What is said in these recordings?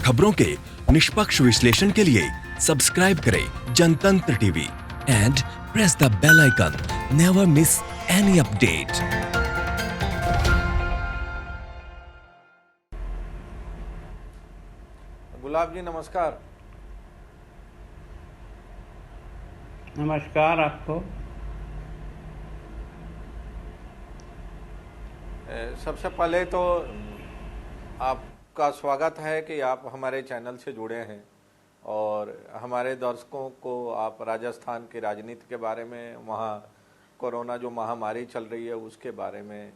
खबरों के निष्पक्ष विश्लेषण के लिए सब्सक्राइब करें Jantantra TV and press the bell icon. Never miss any update. Gulab ji नमस्कार। नमस्कार आपको। सबसे पहले तो आपका स्वागत है कि आप हमारे चैनल से जुड़े हैं और हमारे दर्शकों को आप राजस्थान की राजनीति के बारे में, वहाँ कोरोना जो महामारी चल रही है उसके बारे में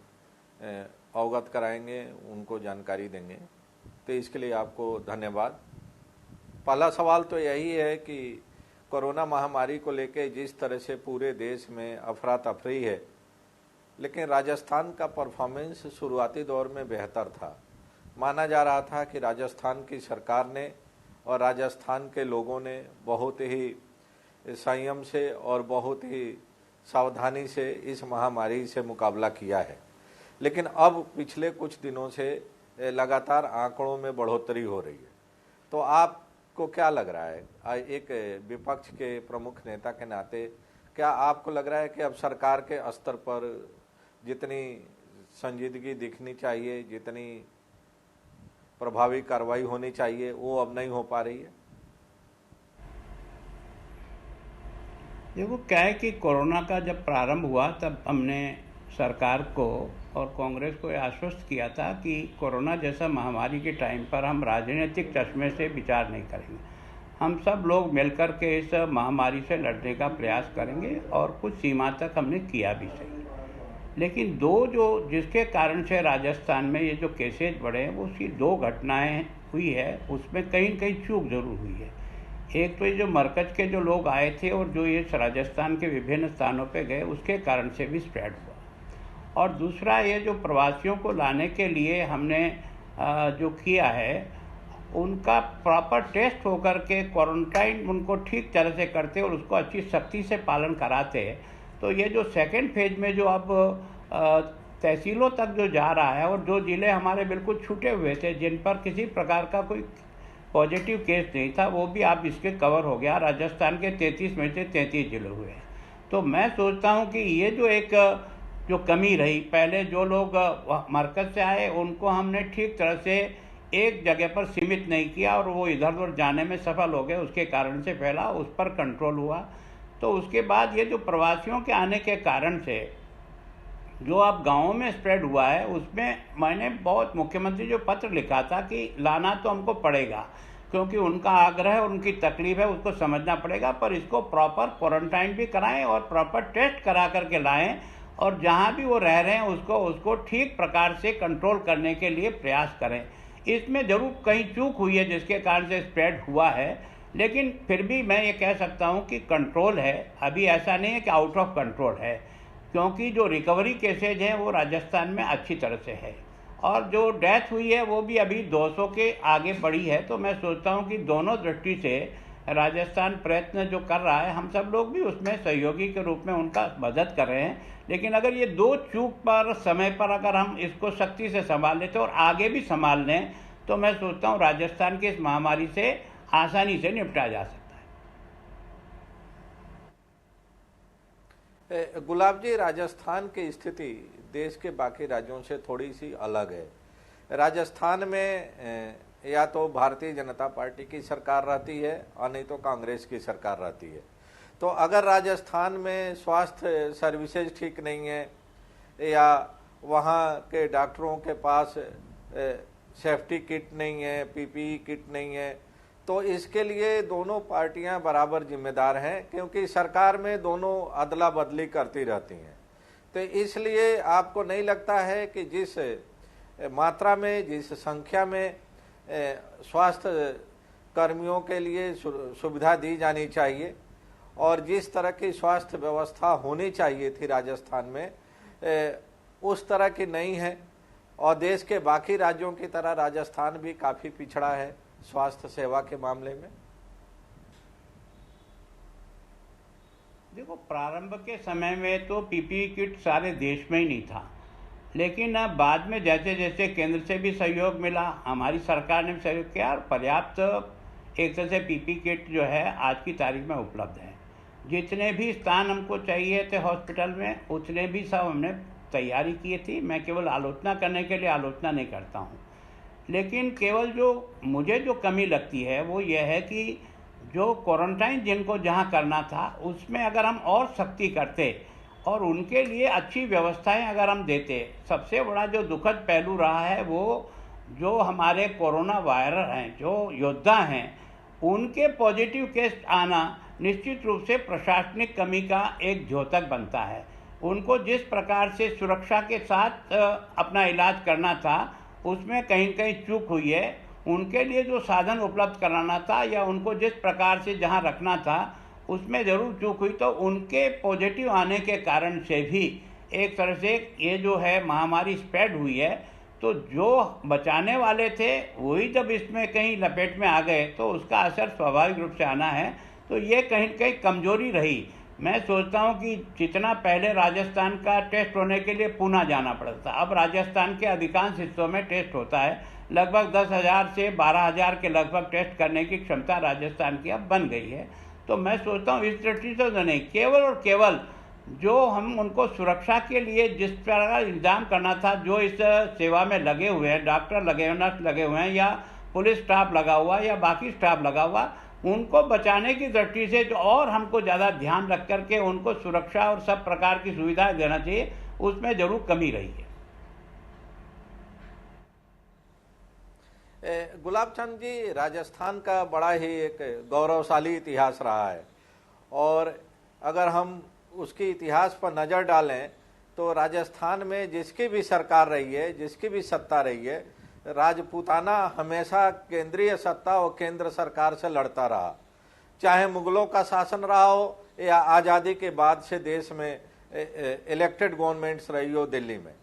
अवगत कराएंगे, उनको जानकारी देंगे। तो इसके लिए आपको धन्यवाद। पहला सवाल तो यही है कि कोरोना महामारी को लेकर जिस तरह से पूरे देश में अफरा तफरी है, लेकिन राजस्थान का परफॉर्मेंस शुरुआती दौर में बेहतर था। माना जा रहा था कि राजस्थान की सरकार ने और राजस्थान के लोगों ने बहुत ही संयम से और बहुत ही सावधानी से इस महामारी से मुकाबला किया है। लेकिन अब पिछले कुछ दिनों से लगातार आंकड़ों में बढ़ोतरी हो रही है। तो आपको क्या लग रहा है, एक विपक्ष के प्रमुख नेता के नाते, क्या आपको लग रहा है कि अब सरकार के स्तर पर जितनी संजीदगी दिखनी चाहिए, जितनी प्रभावी कार्रवाई होनी चाहिए, वो अब नहीं हो पा रही है? देखो क्या है कि कोरोना का जब प्रारंभ हुआ तब हमने सरकार को और कांग्रेस को आश्वस्त किया था कि कोरोना जैसा महामारी के टाइम पर हम राजनीतिक चश्मे से विचार नहीं करेंगे। हम सब लोग मिलकर के इस महामारी से लड़ने का प्रयास करेंगे और कुछ सीमा तक हमने किया भी सही। लेकिन जिसके कारण से राजस्थान में ये जो केसेज बढ़े हैं, वो उसकी दो घटनाएं हुई है, उसमें कहीं न कहीं चूक जरूर हुई है। एक तो ये जो मरकज के जो लोग आए थे और जो ये राजस्थान के विभिन्न स्थानों पे गए, उसके कारण से भी स्प्रेड हुआ। और दूसरा ये जो प्रवासियों को लाने के लिए हमने जो किया है, उनका प्रॉपर टेस्ट होकर के क्वारंटाइन उनको ठीक तरह से करते और उसको अच्छी सख्ती से पालन कराते, तो ये जो सेकेंड फेज में जो अब तहसीलों तक जो जा रहा है और जो ज़िले हमारे बिल्कुल छूटे हुए थे, जिन पर किसी प्रकार का कोई पॉजिटिव केस नहीं था, वो भी आप इसके कवर हो गया। राजस्थान के 33 में से 33 जिले हुए हैं। तो मैं सोचता हूँ कि ये जो एक जो कमी रही, पहले जो लोग मरकज से आए उनको हमने ठीक तरह से एक जगह पर सीमित नहीं किया और वो इधर उधर जाने में सफल हो गए, उसके कारण से फैला, उस पर कंट्रोल हुआ। तो उसके बाद ये जो प्रवासियों के आने के कारण से जो अब गाँवों में स्प्रेड हुआ है, उसमें मैंने बहुत मुख्यमंत्री जो पत्र लिखा था कि लाना तो हमको पड़ेगा, क्योंकि उनका आग्रह और उनकी तकलीफ है, उसको समझना पड़ेगा, पर इसको प्रॉपर क्वारंटाइन भी कराएं और प्रॉपर टेस्ट करा करके लाएं और जहां भी वो रह रहे हैं उसको ठीक प्रकार से कंट्रोल करने के लिए प्रयास करें। इसमें जरूर कहीं चूक हुई है जिसके कारण से स्प्रेड हुआ है, लेकिन फिर भी मैं ये कह सकता हूँ कि कंट्रोल है। अभी ऐसा नहीं है कि आउट ऑफ कंट्रोल है, क्योंकि जो रिकवरी केसेज हैं वो राजस्थान में अच्छी तरह से है और जो डेथ हुई है वो भी अभी 200 के आगे बढ़ी है। तो मैं सोचता हूँ कि दोनों दृष्टि से राजस्थान प्रयत्न जो कर रहा है, हम सब लोग भी उसमें सहयोगी के रूप में उनका मदद कर रहे हैं। लेकिन अगर ये दो चूक पर समय पर अगर हम इसको सख्ती से संभाल लेते और आगे भी संभाल लें, तो मैं सोचता हूँ राजस्थान की इस महामारी से आसानी से निपटा जा सकता है। गुलाब जी, राजस्थान की स्थिति देश के बाकी राज्यों से थोड़ी सी अलग है। राजस्थान में या तो भारतीय जनता पार्टी की सरकार रहती है और नहीं तो कांग्रेस की सरकार रहती है। तो अगर राजस्थान में स्वास्थ्य सर्विसेज ठीक नहीं है या वहाँ के डॉक्टरों के पास सेफ्टी किट नहीं है, पीपीई किट नहीं है, तो इसके लिए दोनों पार्टियां बराबर जिम्मेदार हैं, क्योंकि सरकार में दोनों अदला बदली करती रहती हैं। तो इसलिए आपको नहीं लगता है कि जिस मात्रा में, जिस संख्या में स्वास्थ्य कर्मियों के लिए सुविधा दी जानी चाहिए और जिस तरह की स्वास्थ्य व्यवस्था होनी चाहिए थी राजस्थान में, उस तरह की नहीं है और देश के बाकी राज्यों की तरह राजस्थान भी काफ़ी पिछड़ा है स्वास्थ्य सेवा के मामले में? देखो, प्रारंभ के समय में तो पीपीई किट सारे देश में ही नहीं था। लेकिन बाद में जैसे जैसे केंद्र से भी सहयोग मिला, हमारी सरकार ने भी सहयोग किया और पर्याप्त एक तरह से पीपी किट जो है आज की तारीख में उपलब्ध है। जितने भी स्थान हमको चाहिए थे हॉस्पिटल में, उतने भी सब हमने तैयारी की थी। मैं केवल आलोचना करने के लिए आलोचना नहीं करता हूँ, लेकिन केवल जो मुझे जो कमी लगती है वो ये है कि जो क्वारंटाइन जिनको जहाँ करना था उसमें अगर हम और सख्ती करते और उनके लिए अच्छी व्यवस्थाएं अगर हम देते। सबसे बड़ा जो दुखद पहलू रहा है वो जो हमारे कोरोना वायरस हैं, जो योद्धा हैं, उनके पॉजिटिव केस आना निश्चित रूप से प्रशासनिक कमी का एक द्योतक बनता है। उनको जिस प्रकार से सुरक्षा के साथ अपना इलाज करना था उसमें कहीं कहीं चूक हुई है। उनके लिए जो साधन उपलब्ध कराना था या उनको जिस प्रकार से जहां रखना था उसमें ज़रूर चूक हुई, तो उनके पॉजिटिव आने के कारण से भी एक तरह से ये जो है महामारी स्प्रेड हुई है। तो जो बचाने वाले थे वही जब इसमें कहीं लपेट में आ गए तो उसका असर स्वाभाविक रूप से आना है। तो ये कहीं कहीं कमजोरी रही। मैं सोचता हूँ कि जितना पहले राजस्थान का टेस्ट होने के लिए पुणे जाना पड़ता था, अब राजस्थान के अधिकांश हिस्सों में टेस्ट होता है। लगभग 10,000 से 12,000 के लगभग टेस्ट करने की क्षमता राजस्थान की अब बन गई है। तो मैं सोचता हूँ इस दृष्टि से नहीं, केवल और केवल जो हम उनको सुरक्षा के लिए जिस तरह का इंतजाम करना था, जो इस सेवा में लगे हुए हैं, डॉक्टर लगे हुए, नर्स लगे हुए हैं या पुलिस स्टाफ लगा हुआ या बाकी स्टाफ लगा हुआ, उनको बचाने की दृष्टि से जो और हमको ज़्यादा ध्यान रख करके उनको सुरक्षा और सब प्रकार की सुविधाएं देना चाहिए, उसमें जरूर कमी रही है। गुलाब चंद जी, राजस्थान का बड़ा ही एक गौरवशाली इतिहास रहा है और अगर हम उसके इतिहास पर नज़र डालें तो राजस्थान में जिसकी भी सरकार रही है, जिसकी भी सत्ता रही है, राजपूताना हमेशा केंद्रीय सत्ता और केंद्र सरकार से लड़ता रहा। चाहे मुगलों का शासन रहा हो या आज़ादी के बाद से देश में इलेक्टेड गवर्नमेंट्स रही हो दिल्ली में।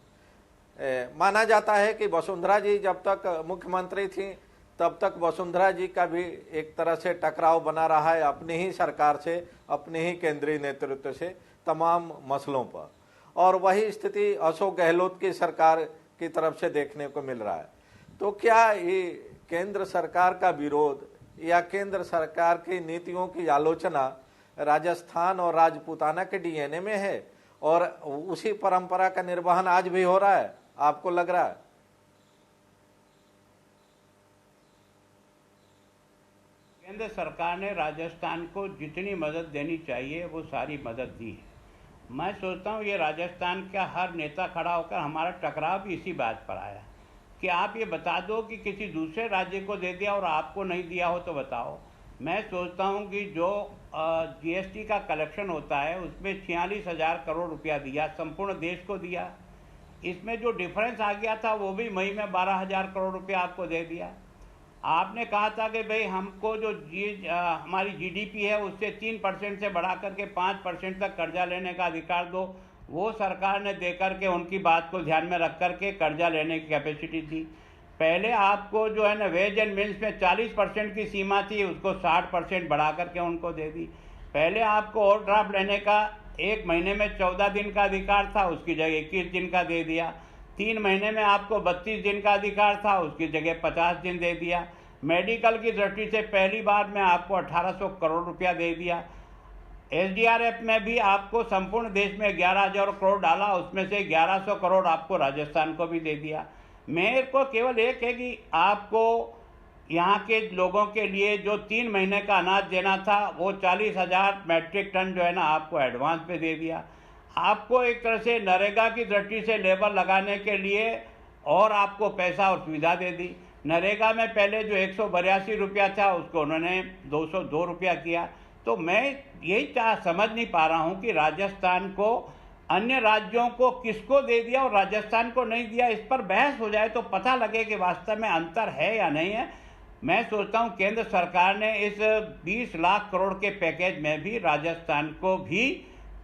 माना जाता है कि वसुंधरा जी जब तक मुख्यमंत्री थी तब तक वसुंधरा जी का भी एक तरह से टकराव बना रहा है अपनी ही सरकार से, अपने ही केंद्रीय नेतृत्व से तमाम मसलों पर, और वही स्थिति अशोक गहलोत की सरकार की तरफ से देखने को मिल रहा है। तो क्या ये केंद्र सरकार का विरोध या केंद्र सरकार की नीतियों की आलोचना राजस्थान और राजपूताना के डीएनए में है और उसी परंपरा का निर्वहन आज भी हो रहा है, आपको लग रहा है? केंद्र सरकार ने राजस्थान को जितनी मदद देनी चाहिए वो सारी मदद दी है। मैं सोचता हूँ ये राजस्थान का हर नेता खड़ा होकर, हमारा टकराव भी इसी बात पर आया कि आप ये बता दो कि किसी दूसरे राज्य को दे दिया और आपको नहीं दिया हो तो बताओ। मैं सोचता हूँ कि जो जीएसटी का कलेक्शन होता है उसमें 46,000 करोड़ रुपया दिया, संपूर्ण देश को दिया। इसमें जो डिफरेंस आ गया था वो भी मई में 12,000 करोड़ रुपया आपको दे दिया। आपने कहा था कि भाई हमको जो हमारी जीडीपी है उससे 3% से बढ़ा करके 5% तक कर्जा लेने का अधिकार दो। वो सरकार ने दे करके उनकी बात को ध्यान में रख करके कर्जा लेने की कैपेसिटी दी। पहले आपको जो है ना वेज एंड मिल्स में 40% की सीमा थी, उसको 60% बढ़ा करके उनको दे दी। पहले आपको ओवरड्राफ्ट लेने का 1 महीने में 14 दिन का अधिकार था, उसकी जगह 21 दिन का दे दिया। 3 महीने में आपको 32 दिन का अधिकार था, उसकी जगह 50 दिन दे दिया। मेडिकल की दृष्टि से पहली बार में आपको 1800 करोड़ रुपया दे दिया। एसडीआरएफ में भी आपको संपूर्ण देश में 11,000 करोड़ डाला, उसमें से 1100 करोड़ आपको राजस्थान को भी दे दिया। मेरे को केवल एक है कि आपको यहाँ के लोगों के लिए जो 3 महीने का अनाज देना था वो 40,000 मैट्रिक टन जो है ना आपको एडवांस पे दे दिया। आपको एक तरह से नरेगा की दृष्टि से लेबर लगाने के लिए और आपको पैसा और सुविधा दे दी। नरेगा में पहले जो 182 रुपया था उसको उन्होंने 202 रुपया किया। तो मैं यही समझ नहीं पा रहा हूँ कि राजस्थान को अन्य राज्यों को किसको दे दिया और राजस्थान को नहीं दिया। इस पर बहस हो जाए तो पता लगे कि वास्तव में अंतर है या नहीं है। मैं सोचता हूँ केंद्र सरकार ने इस 20 लाख करोड़ के पैकेज में भी राजस्थान को भी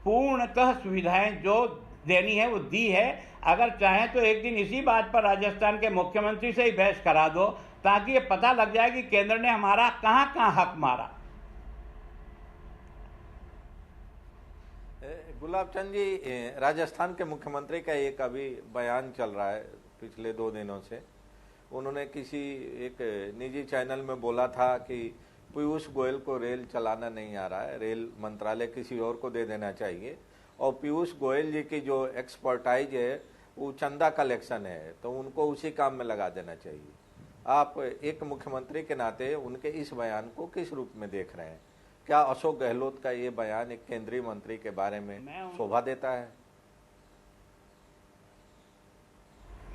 पूर्णतः सुविधाएं जो देनी है वो दी है। अगर चाहें तो एक दिन इसी बात पर राजस्थान के मुख्यमंत्री से ही बहस करा दो ताकि ये पता लग जाए कि केंद्र ने हमारा कहाँ कहाँ हक मारा। गुलाब चंद जी, राजस्थान के मुख्यमंत्री का एक अभी बयान चल रहा है पिछले 2 दिनों से। उन्होंने किसी एक निजी चैनल में बोला था कि पीयूष गोयल को रेल चलाना नहीं आ रहा है, रेल मंत्रालय किसी और को दे देना चाहिए, और पीयूष गोयल जी की जो एक्सपर्टाइज है वो चंदा कलेक्शन है, तो उनको उसी काम में लगा देना चाहिए। आप एक मुख्यमंत्री के नाते उनके इस बयान को किस रूप में देख रहे हैं? क्या अशोक गहलोत का ये बयान एक केंद्रीय मंत्री के बारे में शोभा देता है?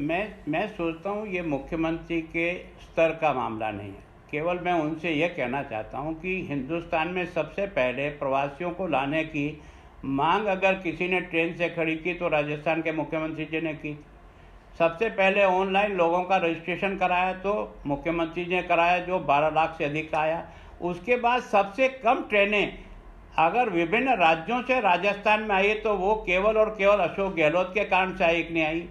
मैं सोचता हूँ ये मुख्यमंत्री के स्तर का मामला नहीं है। केवल मैं उनसे यह कहना चाहता हूँ कि हिंदुस्तान में सबसे पहले प्रवासियों को लाने की मांग अगर किसी ने ट्रेन से खड़ी की तो राजस्थान के मुख्यमंत्री जी ने की। सबसे पहले ऑनलाइन लोगों का रजिस्ट्रेशन कराया तो मुख्यमंत्री जी ने कराया, जो 12 लाख से अधिक आया। उसके बाद सबसे कम ट्रेनें अगर विभिन्न राज्यों से राजस्थान में आई तो वो केवल और केवल अशोक गहलोत के कारण से आई नहीं आई।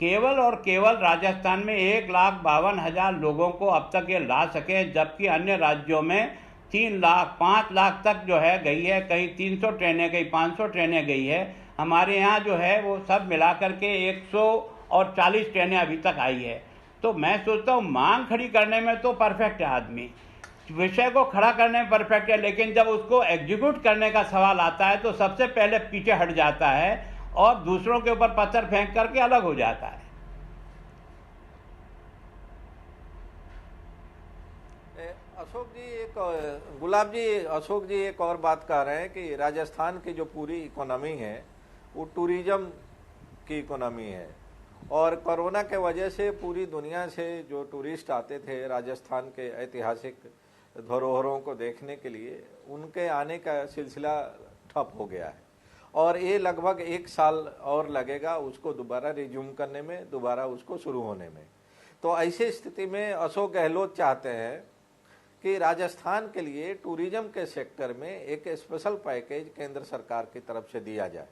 केवल और केवल राजस्थान में 1,52,000 लोगों को अब तक ये ला सके, जबकि अन्य राज्यों में 3 लाख 5 लाख तक जो है गई है, कहीं 300 ट्रेनें गई, 500 ट्रेनें गई है। हमारे यहाँ जो है वो सब मिला करके 140 ट्रेनें अभी तक आई है। तो मैं सोचता हूँ मांग खड़ी करने में तो परफेक्ट है आदमी, विषय को खड़ा करने में परफेक्ट है, लेकिन जब उसको एग्जीक्यूट करने का सवाल आता है तो सबसे पहले पीछे हट जाता है और दूसरों के ऊपर पत्थर फेंक करके अलग हो जाता है। अशोक जी, गुलाब जी, अशोक जी एक और बात कह रहे हैं कि राजस्थान की जो पूरी इकोनॉमी है वो टूरिज्म की इकोनॉमी है, और कोरोना के वजह से पूरी दुनिया से जो टूरिस्ट आते थे राजस्थान के ऐतिहासिक धरोहरों को देखने के लिए, उनके आने का सिलसिला ठप हो गया है, और ये लगभग 1 साल और लगेगा उसको दोबारा रिज्यूम करने में, दोबारा उसको शुरू होने में। तो ऐसी स्थिति में अशोक गहलोत चाहते हैं कि राजस्थान के लिए टूरिज्म के सेक्टर में एक स्पेशल पैकेज केंद्र सरकार की तरफ से दिया जाए।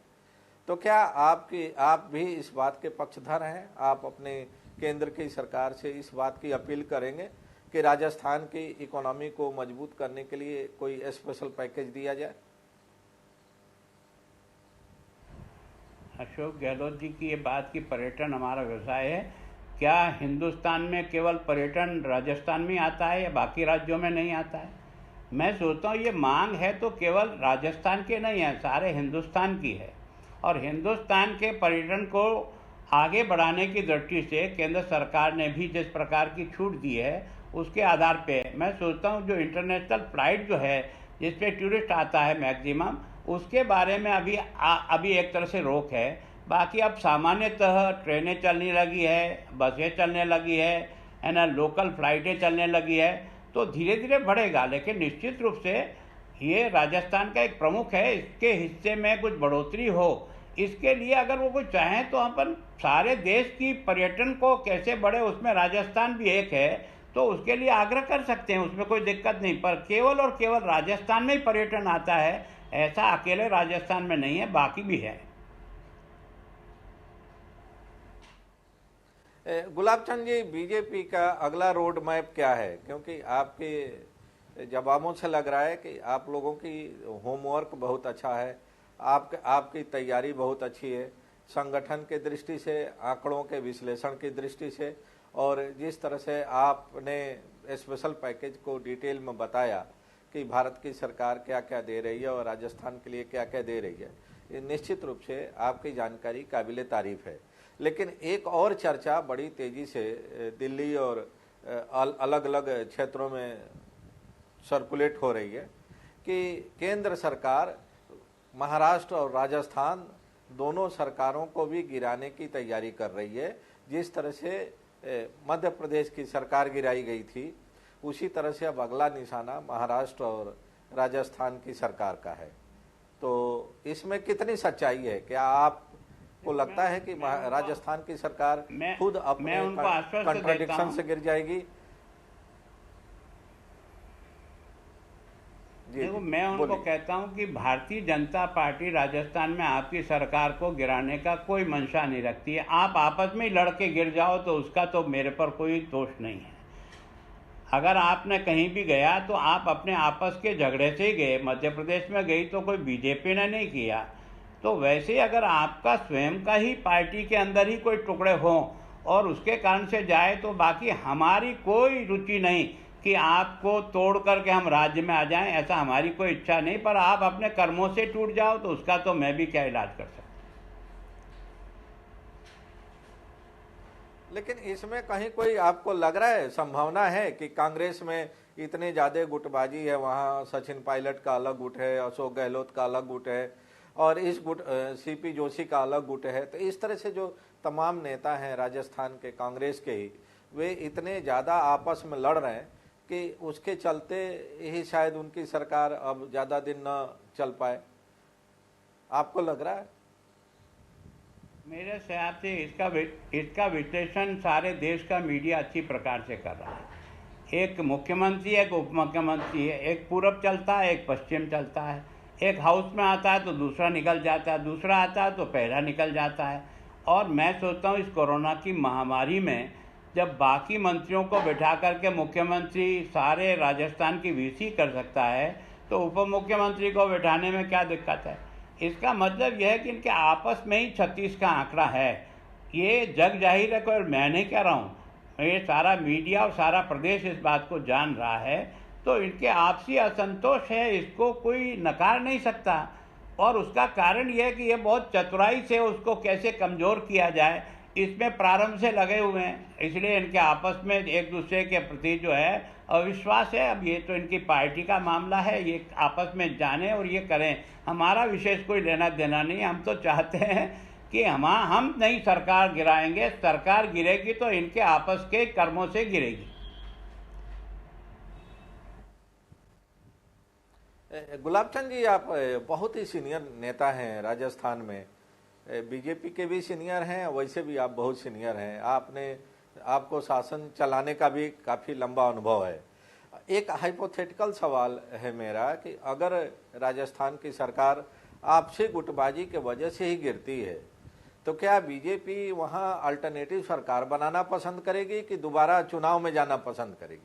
तो क्या आप भी इस बात के पक्षधर हैं? आप अपने केंद्र की सरकार से इस बात की अपील करेंगे कि राजस्थान की इकोनॉमी को मजबूत करने के लिए कोई स्पेशल पैकेज दिया जाए? अशोक गहलोत जी की ये बात कि पर्यटन हमारा व्यवसाय है, क्या हिंदुस्तान में केवल पर्यटन राजस्थान में आता है या बाकी राज्यों में नहीं आता है? मैं सोचता हूँ ये मांग है तो केवल राजस्थान की नहीं है, सारे हिंदुस्तान की है। और हिंदुस्तान के पर्यटन को आगे बढ़ाने की दृष्टि से केंद्र सरकार ने भी जिस प्रकार की छूट दी है उसके आधार पे मैं सोचता हूँ जो इंटरनेशनल फ्लाइट जो है जिस पे टूरिस्ट आता है मैक्सिमम, उसके बारे में अभी एक तरह से रोक है। बाकी अब सामान्यतः ट्रेनें चलने लगी है, बसें चलने लगी है ना, लोकल फ्लाइटें चलने लगी है, तो धीरे धीरे बढ़ेगा। लेकिन निश्चित रूप से ये राजस्थान का एक प्रमुख है, इसके हिस्से में कुछ बढ़ोतरी हो, इसके लिए अगर वो कुछ चाहें तो अपन सारे देश की पर्यटन को कैसे बढ़े उसमें राजस्थान भी एक है, तो उसके लिए आग्रह कर सकते हैं, उसमें कोई दिक्कत नहीं। पर केवल और केवल राजस्थान में ही पर्यटन आता है ऐसा अकेले राजस्थान में नहीं है, बाकी भी है। गुलाब चंद जी, बीजेपी का अगला रोड मैप क्या है? क्योंकि आपके जवाबों से लग रहा है कि आप लोगों की होमवर्क बहुत अच्छा है, आपकी तैयारी बहुत अच्छी है, संगठन की दृष्टि से, आंकड़ों के विश्लेषण की दृष्टि से, और जिस तरह से आपने स्पेशल पैकेज को डिटेल में बताया कि भारत की सरकार क्या क्या दे रही है और राजस्थान के लिए क्या क्या दे रही है, ये निश्चित रूप से आपकी जानकारी काबिले तारीफ है। लेकिन एक और चर्चा बड़ी तेजी से दिल्ली और अलग अलग क्षेत्रों में सर्कुलेट हो रही है कि केंद्र सरकार महाराष्ट्र और राजस्थान दोनों सरकारों को भी गिराने की तैयारी कर रही है। जिस तरह से मध्य प्रदेश की सरकार गिराई गई थी, उसी तरह से अब अगला निशाना महाराष्ट्र और राजस्थान की सरकार का है। तो इसमें कितनी सच्चाई है? क्या आपको लगता है कि राजस्थान की सरकार खुद अपने कॉन्ट्रडिक्शन से गिर जाएगी? देखो, मैं उनको कहता हूं कि भारतीय जनता पार्टी राजस्थान में आपकी सरकार को गिराने का कोई मंशा नहीं रखती है। आप आपस में ही लड़के गिर जाओ तो उसका तो मेरे पर कोई दोष नहीं है। अगर आपने कहीं भी गया तो आप अपने आपस के झगड़े से ही गए। मध्य प्रदेश में गई तो कोई बीजेपी ने नहीं किया, तो वैसे ही अगर आपका स्वयं का ही पार्टी के अंदर ही कोई टुकड़े हों और उसके कारण से जाए, तो बाकी हमारी कोई रुचि नहीं कि आपको तोड़ करके हम राज्य में आ जाएं, ऐसा हमारी कोई इच्छा नहीं। पर आप अपने कर्मों से टूट जाओ तो उसका तो मैं भी क्या इलाज कर सकता। लेकिन इसमें कहीं कोई आपको लग रहा है, संभावना है कि कांग्रेस में इतने ज्यादा गुटबाजी है, वहाँ सचिन पायलट का अलग गुट है, अशोक गहलोत का अलग गुट है और इस गुट सीपी जोशी का अलग गुट है, तो इस तरह से जो तमाम नेता हैं राजस्थान के कांग्रेस के ही, वे इतने ज़्यादा आपस में लड़ रहे हैं कि उसके चलते ही शायद उनकी सरकार अब ज़्यादा दिन न चल पाए, आपको लग रहा है? मेरे हिसाब से इसका विश्लेषण सारे देश का मीडिया अच्छी प्रकार से कर रहा है। एक मुख्यमंत्री है, एक उप मुख्यमंत्री है, एक पूरब चलता है, एक पश्चिम चलता है, एक हाउस में आता है तो दूसरा निकल जाता है, दूसरा आता है तो पहला निकल जाता है। और मैं सोचता हूँ इस कोरोना की महामारी में जब बाकी मंत्रियों को बिठा करके मुख्यमंत्री सारे राजस्थान की वीसी कर सकता है, तो उप मुख्यमंत्री को बिठाने में क्या दिक्कत है? इसका मतलब यह है कि इनके आपस में ही 36 का आंकड़ा है। ये जग जाहिर है, कोई मैं नहीं कह रहा हूँ, ये सारा मीडिया और सारा प्रदेश इस बात को जान रहा है। तो इनके आपसी असंतोष है, इसको कोई नकार नहीं सकता। और उसका कारण यह है कि ये बहुत चतुराई से उसको कैसे कमज़ोर किया जाए, इसमें प्रारंभ से लगे हुए हैं। इसलिए इनके आपस में एक दूसरे के प्रति जो है अविश्वास है। अब ये तो इनकी पार्टी का मामला है, ये आपस में जाने और ये करें, हमारा विशेष कोई लेना देना नहीं। हम तो चाहते हैं कि हम नहीं सरकार गिराएंगे, सरकार गिरेगी तो इनके आपस के कर्मों से गिरेगी। गुलाबचंद जी, आप बहुत ही सीनियर नेता हैं राजस्थान में, बीजेपी के भी सीनियर हैं, वैसे भी आप बहुत सीनियर हैं, आपको शासन चलाने का भी काफ़ी लंबा अनुभव है। एक हाइपोथेटिकल सवाल है मेरा कि अगर राजस्थान की सरकार आपसी गुटबाजी के वजह से ही गिरती है, तो क्या बीजेपी वहाँ अल्टरनेटिव सरकार बनाना पसंद करेगी कि दोबारा चुनाव में जाना पसंद करेगी?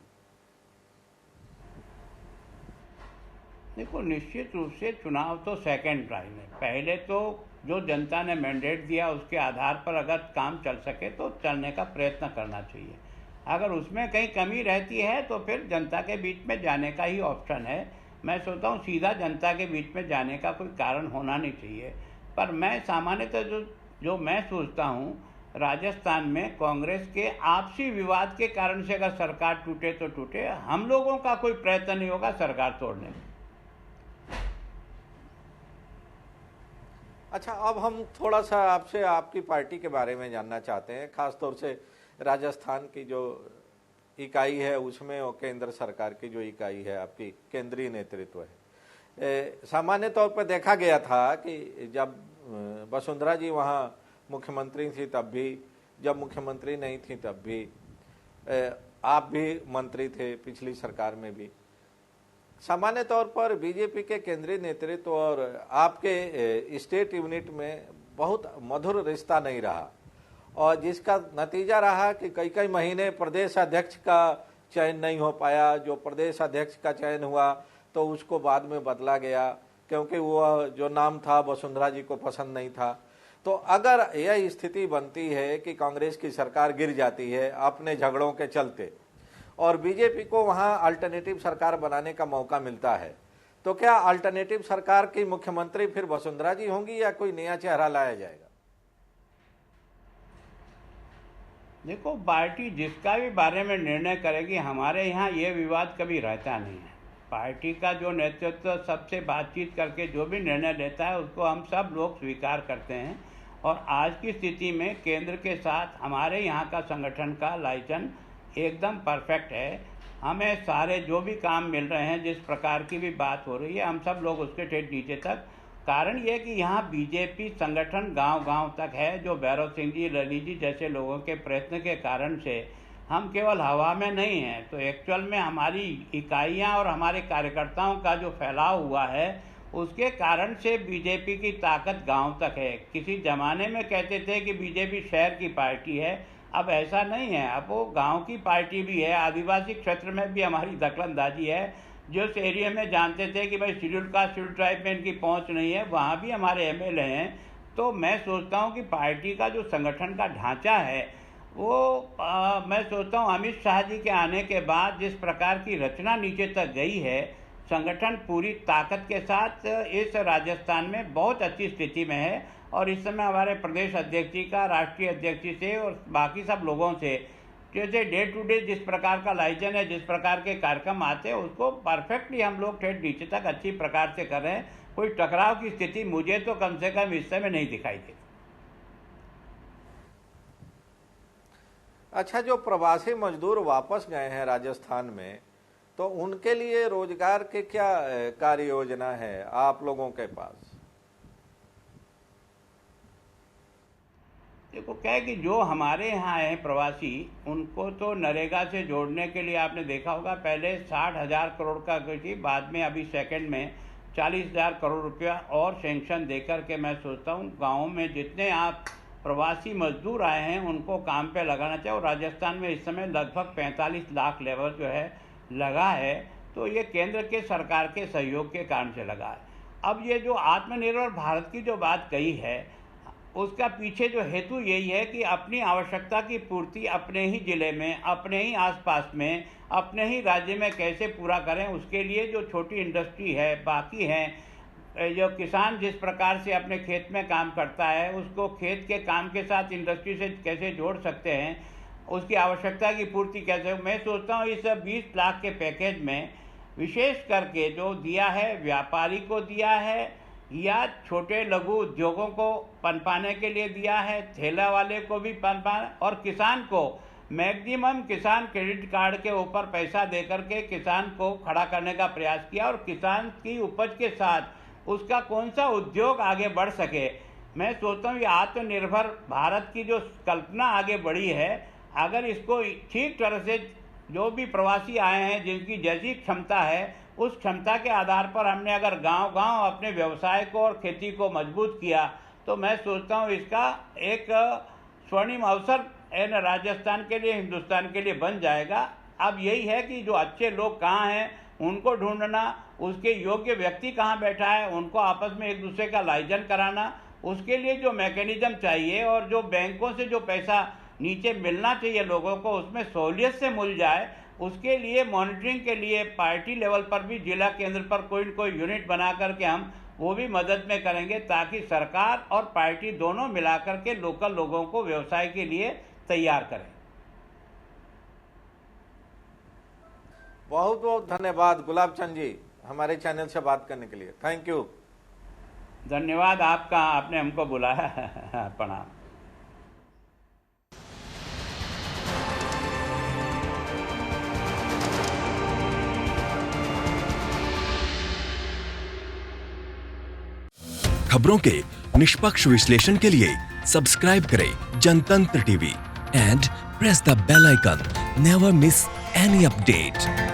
देखो, निश्चित रूप से चुनाव तो सेकंड टाइम है। पहले तो जो जनता ने मैंडेट दिया उसके आधार पर अगर काम चल सके तो चलने का प्रयत्न करना चाहिए। अगर उसमें कहीं कमी रहती है तो फिर जनता के बीच में जाने का ही ऑप्शन है। मैं सोचता हूँ सीधा जनता के बीच में जाने का कोई कारण होना नहीं चाहिए। पर मैं सामान्यतः जो मैं सोचता हूँ, राजस्थान में कांग्रेस के आपसी विवाद के कारण से अगर सरकार टूटे तो टूटे, हम लोगों का कोई प्रयत्न नहीं होगा सरकार तोड़ने में। अच्छा, अब हम थोड़ा सा आपसे आपकी पार्टी के बारे में जानना चाहते हैं, खास तौर से राजस्थान की जो इकाई है उसमें और केंद्र सरकार की जो इकाई है, आपकी केंद्रीय नेतृत्व है। सामान्य तौर पर देखा गया था कि जब वसुंधरा जी वहाँ मुख्यमंत्री थी तब भी, जब मुख्यमंत्री नहीं थी तब भी, आप भी मंत्री थे पिछली सरकार में भी, सामान्य तौर पर बीजेपी के केंद्रीय नेतृत्व और आपके स्टेट यूनिट में बहुत मधुर रिश्ता नहीं रहा, और जिसका नतीजा रहा कि कई कई महीने प्रदेश अध्यक्ष का चयन नहीं हो पाया। जो प्रदेश अध्यक्ष का चयन हुआ तो उसको बाद में बदला गया, क्योंकि वह जो नाम था वसुंधरा जी को पसंद नहीं था। तो अगर यह स्थिति बनती है कि कांग्रेस की सरकार गिर जाती है अपने झगड़ों के चलते और बीजेपी को वहां अल्टरनेटिव सरकार बनाने का मौका मिलता है, तो क्या अल्टरनेटिव सरकार की मुख्यमंत्री फिर वसुंधरा जी होंगी या कोई नया चेहरा लाया जाएगा? देखो, पार्टी जिसका भी बारे में निर्णय करेगी, हमारे यहाँ ये विवाद कभी रहता नहीं है। पार्टी का जो नेतृत्व सबसे बातचीत करके जो भी निर्णय लेता है उसको हम सब लोग स्वीकार करते हैं। और आज की स्थिति में केंद्र के साथ हमारे यहाँ का संगठन का लाइसेंस एकदम परफेक्ट है। हमें सारे जो भी काम मिल रहे हैं, जिस प्रकार की भी बात हो रही है, हम सब लोग उसके ठेठ नीचे तक। कारण ये कि यहाँ बीजेपी संगठन गांव-गांव तक है, जो भैरव सिंह जी, ललित जी जैसे लोगों के प्रयत्न के कारण से हम केवल हवा में नहीं हैं। तो एक्चुअल में हमारी इकाइयाँ और हमारे कार्यकर्ताओं का जो फैलाव हुआ है उसके कारण से बीजेपी की ताकत गांव तक है। किसी ज़माने में कहते थे कि बीजेपी शहर की पार्टी है, अब ऐसा नहीं है, अब वो गांव की पार्टी भी है। आदिवासी क्षेत्र में भी हमारी दखलंदाजी है। जिस एरिया में जानते थे कि भाई शेड्यूल कास्ट शेड्यूल ट्राइब में इनकी पहुंच नहीं है, वहाँ भी हमारे एमएलए हैं। तो मैं सोचता हूँ कि पार्टी का जो संगठन का ढांचा है वो मैं सोचता हूँ अमित शाह जी के आने के बाद जिस प्रकार की रचना नीचे तक गई है, संगठन पूरी ताकत के साथ इस राजस्थान में बहुत अच्छी स्थिति में है। और इस समय हमारे प्रदेश अध्यक्ष जी का, राष्ट्रीय अध्यक्ष जी से और बाकी सब लोगों से जैसे डे टू डे जिस प्रकार का लाइजन है, जिस प्रकार के कार्यक्रम आते हैं, उसको परफेक्टली हम लोग ठेठ नीचे तक अच्छी प्रकार से कर रहे हैं। कोई टकराव की स्थिति मुझे तो कम से कम इस समय नहीं दिखाई देती। अच्छा, जो प्रवासी मजदूर वापस गए हैं राजस्थान में, तो उनके लिए रोजगार के क्या कार्य योजना है आप लोगों के पास? देखो क्या है कि जो हमारे यहाँ हैं प्रवासी, उनको तो नरेगा से जोड़ने के लिए आपने देखा होगा पहले 60,000 करोड़ का थी, बाद में अभी सेकंड में 40,000 करोड़ रुपया और सेंक्शन देकर के मैं सोचता हूँ गाँव में जितने आप प्रवासी मजदूर आए हैं उनको काम पे लगाना चाहिए। और राजस्थान में इस समय लगभग 45 लाख लेबर जो है लगा है, तो ये केंद्र के सरकार के सहयोग के कारण से लगा है। अब ये जो आत्मनिर्भर भारत की जो बात कही है, उसका पीछे जो हेतु यही है कि अपनी आवश्यकता की पूर्ति अपने ही ज़िले में, अपने ही आसपास में, अपने ही राज्य में कैसे पूरा करें। उसके लिए जो छोटी इंडस्ट्री है, बाकी हैं जो किसान जिस प्रकार से अपने खेत में काम करता है, उसको खेत के काम के साथ इंडस्ट्री से कैसे जोड़ सकते हैं, उसकी आवश्यकता की पूर्ति कैसे। मैं सोचता हूँ इस 20 लाख के पैकेज में विशेष करके जो दिया है, व्यापारी को दिया है या छोटे लघु उद्योगों को पनपाने के लिए दिया है, ठेला वाले को भी पनपाने, और किसान को मैक्सिमम किसान क्रेडिट कार्ड के ऊपर पैसा देकर के किसान को खड़ा करने का प्रयास किया। और किसान की उपज के साथ उसका कौन सा उद्योग आगे बढ़ सके। मैं सोचता हूँ ये आत्मनिर्भर भारत की जो कल्पना आगे बढ़ी है, अगर इसको ठीक तरह से जो भी प्रवासी आए हैं जिनकी जैसी क्षमता है, उस क्षमता के आधार पर हमने अगर गांव-गांव अपने व्यवसाय को और खेती को मजबूत किया, तो मैं सोचता हूँ इसका एक स्वर्णिम अवसर राजस्थान के लिए, हिंदुस्तान के लिए बन जाएगा। अब यही है कि जो अच्छे लोग कहाँ हैं उनको ढूंढना, उसके योग्य व्यक्ति कहाँ बैठा है उनको आपस में एक दूसरे का लाइजन कराना, उसके लिए जो मैकेनिज्म चाहिए और जो बैंकों से जो पैसा नीचे मिलना चाहिए लोगों को उसमें सहूलियत से मिल जाए, उसके लिए मॉनिटरिंग के लिए पार्टी लेवल पर भी जिला केंद्र पर कोई न कोई यूनिट बना करके हम वो भी मदद में करेंगे, ताकि सरकार और पार्टी दोनों मिलाकर के लोकल लोगों को व्यवसाय के लिए तैयार करें। बहुत बहुत धन्यवाद गुलाब चंद जी, हमारे चैनल से बात करने के लिए। Thank you. धन्यवाद आपका, आपने हमको बुलाया। प्रणाम। खबरों के निष्पक्ष विश्लेषण के लिए सब्सक्राइब करें Jantantra TV and press the bell icon. Never miss any update.